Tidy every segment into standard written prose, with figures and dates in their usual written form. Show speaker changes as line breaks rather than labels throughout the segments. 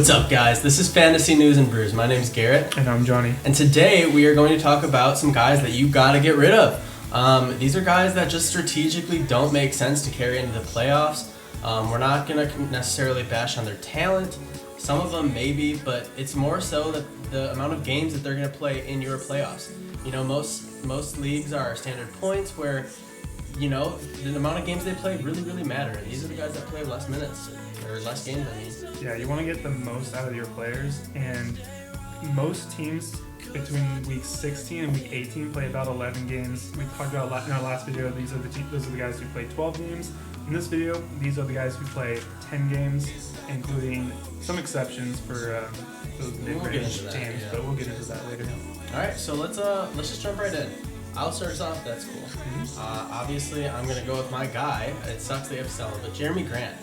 What's up, guys? This is Fantasy News and Brews. My name's Garrett.
And I'm Johnny.
And today we are going to talk about some guys that you got to get rid of. These are guys that just strategically don't make sense to carry into the playoffs. We're not going to necessarily bash on their talent. Some of them maybe, but it's more so that the amount of games that they're going to play in your playoffs. You know, most leagues are standard points where, you know, the amount of games they play really matter. And these are the guys that play less minutes, or less games, I mean.
Yeah, you want to get the most out of your players, and most teams between week 16 and week 18 play about 11 games. We talked about in our last video, those are the guys who play 12 games. In this video, these are the guys who play 10 games, including some exceptions for those mid-range teams, yeah. But we'll get into that later.
All right, so let's just jump right in. I'll start us off. That's cool. Mm-hmm. Obviously, I'm gonna go with my guy. It sucks they have to sell him, but Jeremy Grant.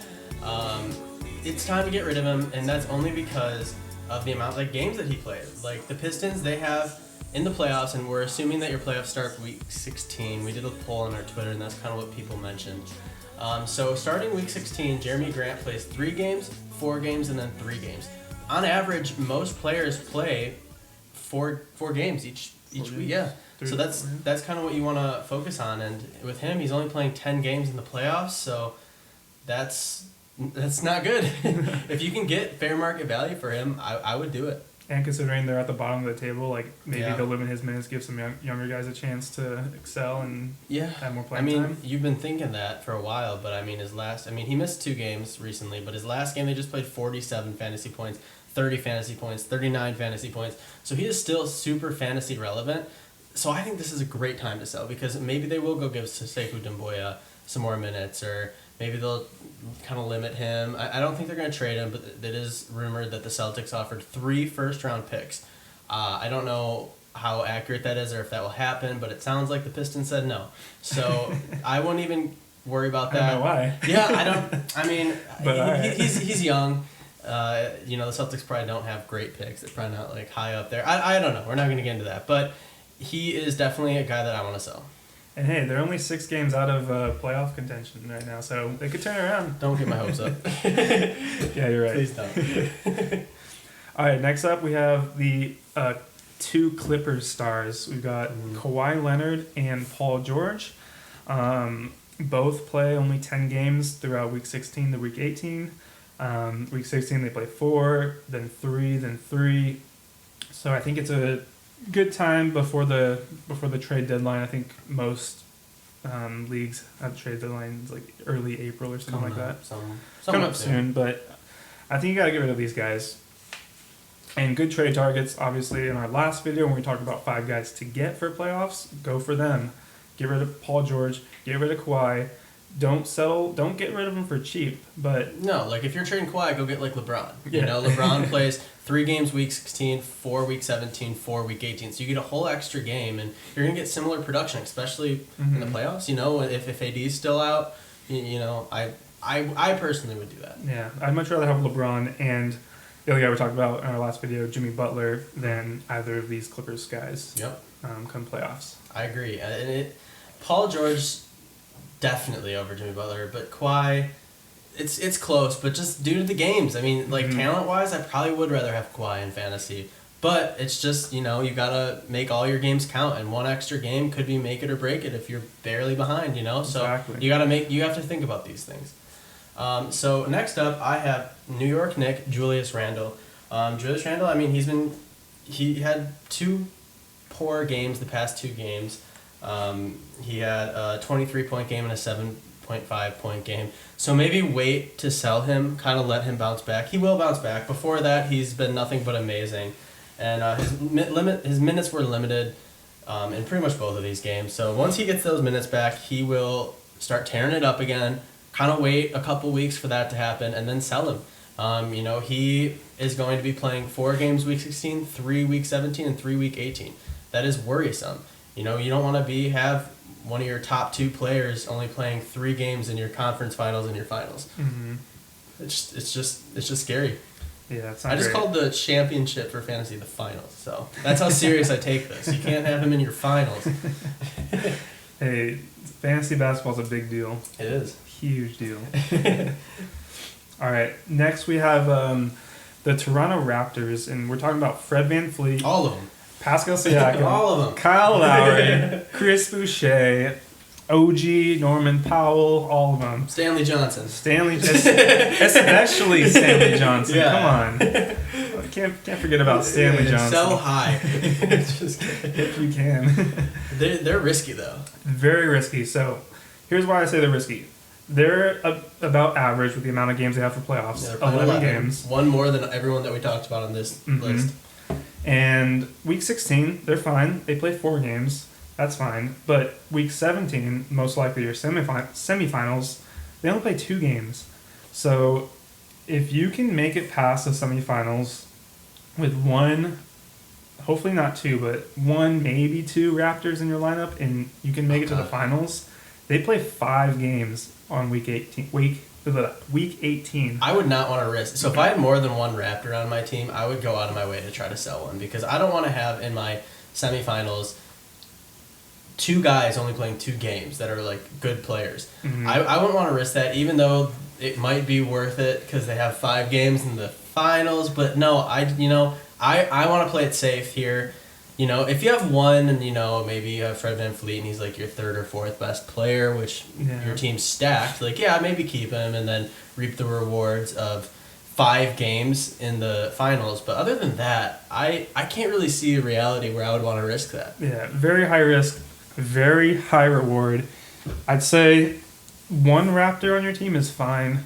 It's time to get rid of him, and that's only because of the amount of games that he played. Like the Pistons, they have in the playoffs, and we're assuming that your playoffs start week 16. We did a poll on our Twitter, and that's kind of what people mentioned. So starting week 16, Jeremy Grant plays 3 games, 4 games, and then 3 games. On average, most players play four games each week. Yeah. So that's kind of what you want to focus on. And with him, he's only playing 10 games in the playoffs, so that's not good. If you can get fair market value for him, I would do it.
And considering they're at the bottom of the table, like maybe they'll limit his minutes, give some younger guys a chance to excel and have more playing time.
You've been thinking that for a while, but he missed 2 games recently, but his last game they just played 47 fantasy points, 30 fantasy points, 39 fantasy points. So he is still super fantasy relevant. So I think this is a great time to sell because maybe they will go give Sekou Doumbouya some more minutes, or maybe they'll kind of limit him. I don't think they're going to trade him, but it is rumored that the Celtics offered 3 first-round picks. I don't know how accurate that is or if that will happen, but it sounds like the Pistons said no. So I won't even worry about that.
I don't know why.
Yeah, I don't. I mean,
but
he's young. The Celtics probably don't have great picks. They're probably not like high up there. I don't know. We're not going to get into that, but he is definitely a guy that I want to sell.
And hey, they're only 6 games out of playoff contention right now, so they could turn around.
Don't get my hopes up.
Yeah, you're right.
Please don't.
All right, next up we have the 2 Clippers stars. We've got Kawhi Leonard and Paul George. Both play only 10 games throughout week 16 to week 18. Week 16 they play 4, then 3, then 3. So I think it's a good time before the trade deadline. I think most leagues have trade deadlines like early April or something like that. Coming up soon, but I think you got to get rid of these guys. And good trade targets, obviously, in our last video when we talked about 5 guys to get for playoffs, go for them. Get rid of Paul George, get rid of Kawhi. Don't get rid of them for cheap, but...
No, like if you're trading Kawhi, go get like LeBron. You know, LeBron plays 3 games week 16, 4 week 17, 4 week 18. So you get a whole extra game, and you're going to get similar production, especially in the playoffs. You know, if AD's still out, I personally would do that.
Yeah, I'd much rather have LeBron and the other guy we talked about in our last video, Jimmy Butler, than either of these Clippers guys.
Yep.
Come playoffs.
I agree. Paul George... definitely over Jimmy Butler, but Kawhi, it's close, but just due to the games. I mean, like talent-wise, I probably would rather have Kawhi in fantasy, but it's just, you gotta make all your games count, and one extra game could be make it or break it if you're barely behind,
Exactly.
So you have to think about these things. So next up, I have New York Knicks Julius Randle. Julius Randle, I mean, he had 2 poor games the past 2 games. He had a 23-point game and a 7.5-point game. So maybe wait to sell him, kind of let him bounce back. He will bounce back. Before that, he's been nothing but amazing. And his minutes were limited in pretty much both of these games. So once he gets those minutes back, he will start tearing it up again. Kind of wait a couple weeks for that to happen and then sell him. He is going to be playing 4 games week 16, 3 week 17, and 3 week 18. That is worrisome. You don't want to have one of your top 2 players only playing 3 games in your conference finals and your finals. Mm-hmm. It's just scary.
Yeah, it's
not I just called the championship for fantasy the finals, so that's how serious I take this. You can't have him in your finals.
Hey, fantasy basketball's a big deal.
It is.
Huge deal. All right, next we have the Toronto Raptors, and we're talking about Fred VanVleet,
All of them.
Pascal Siakam,
All of them.
Kyle Lowry, Chris Boucher, OG, Norman Powell, all of them.
Especially
Stanley Johnson.
Yeah.
Come on. Can't forget about Stanley Johnson.
So high. Just kidding.
If you can.
They're risky, though.
Very risky. So here's why I say they're risky. They're about average with the amount of games they have for playoffs.
Yeah,
11 games.
One more than everyone that we talked about on this list.
And week 16, they're fine. They play 4 games. That's fine. But week 17, most likely your semifinals, they only play 2 games. So if you can make it past the semifinals with one, hopefully not 2, but 1, maybe 2 Raptors in your lineup, and you can make it to the finals, they play 5 games on week 18. Week 18.
I would not want to risk. So if I had more than one Raptor on my team, I would go out of my way to try to sell one, because I don't want to have in my semifinals 2 guys only playing 2 games that are like good players. I wouldn't want to risk that, even though it might be worth it because they have 5 games in the finals. But no, I want to play it safe here. You know, if you have one and, you know, maybe you have Fred VanVleet and he's like your 3rd or 4th best player, which your team's stacked, like, yeah, maybe keep him and then reap the rewards of 5 games in the finals. But other than that, I can't really see a reality where I would want to risk that.
Yeah, very high risk, very high reward. I'd say 1 Raptor on your team is fine.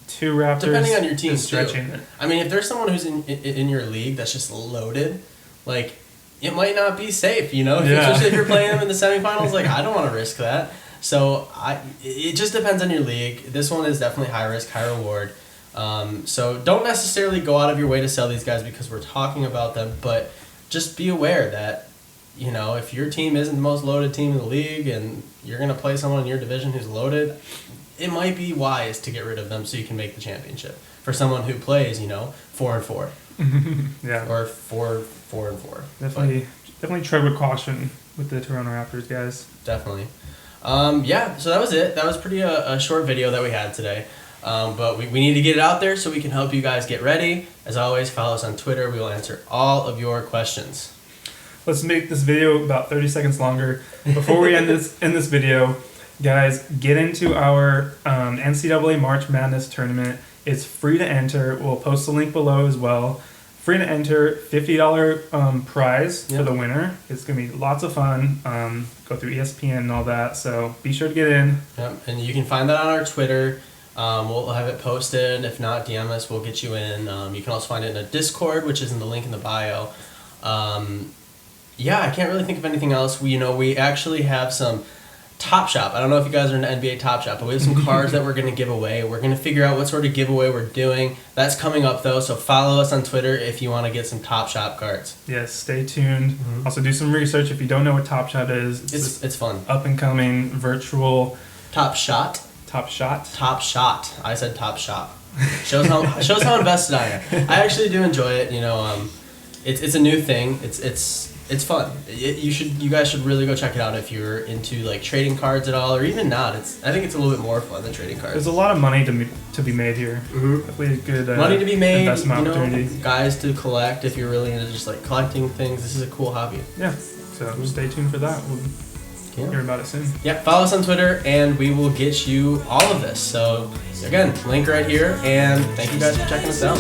2 Raptors,
depending on your team,
is stretching it.
I mean, if there's someone who's in your league that's just loaded, like, it might not be safe, you know? Especially if you're playing them in the semifinals, like, I don't want to risk that. So it just depends on your league. This one is definitely high risk, high reward. So don't necessarily go out of your way to sell these guys because we're talking about them, but just be aware that, you know, if your team isn't the most loaded team in the league and you're going to play someone in your division who's loaded, it might be wise to get rid of them so you can make the championship. For someone who plays, you know, 4-4.
Yeah.
Or 4-4.
Definitely tread with caution with the Toronto Raptors, guys.
Definitely. Yeah, so that was it. That was pretty a short video that we had today. But we need to get it out there so we can help you guys get ready. As always, follow us on Twitter. We will answer all of your questions.
Let's make this video about 30 seconds longer. Before we end this video, guys, get into our NCAA March Madness tournament. It's free to enter. We'll post the link below as well. Free to enter, $50 prize for the winner. It's going to be lots of fun. Go through ESPN and all that, so be sure to get in. Yep,
and you can find that on our Twitter. We'll have it posted. If not, DM us. We'll get you in. You can also find it in a Discord, which is in the link in the bio. Yeah, I can't really think of anything else. We actually have some Top Shop. I don't know if you guys are into NBA Top Shop, but we have some cards that we're going to give away. We're going to figure out what sort of giveaway we're doing. That's coming up, though, so follow us on Twitter if you want to get some Top Shop cards.
Yes, stay tuned. Also, do some research if you don't know what Top Shop is.
It's fun.
Up-and-coming, virtual...
Top Shot?
Top Shot?
Top Shot. I said Top Shop. Shows how invested I am. I actually do enjoy it. You know, it's a new thing. It's fun. You guys should really go check it out if you're into like trading cards at all, or even not. I think it's a little bit more fun than trading cards.
There's a lot of money to be made here. Definitely a good
money to be made.
Investment opportunity.
Guys to collect if you're really into just like collecting things. This is a cool hobby.
Yeah. So stay tuned for that. We'll hear about it soon.
Yeah. Follow us on Twitter, and we will get you all of this. So again, link right here, and thank you guys for checking us out.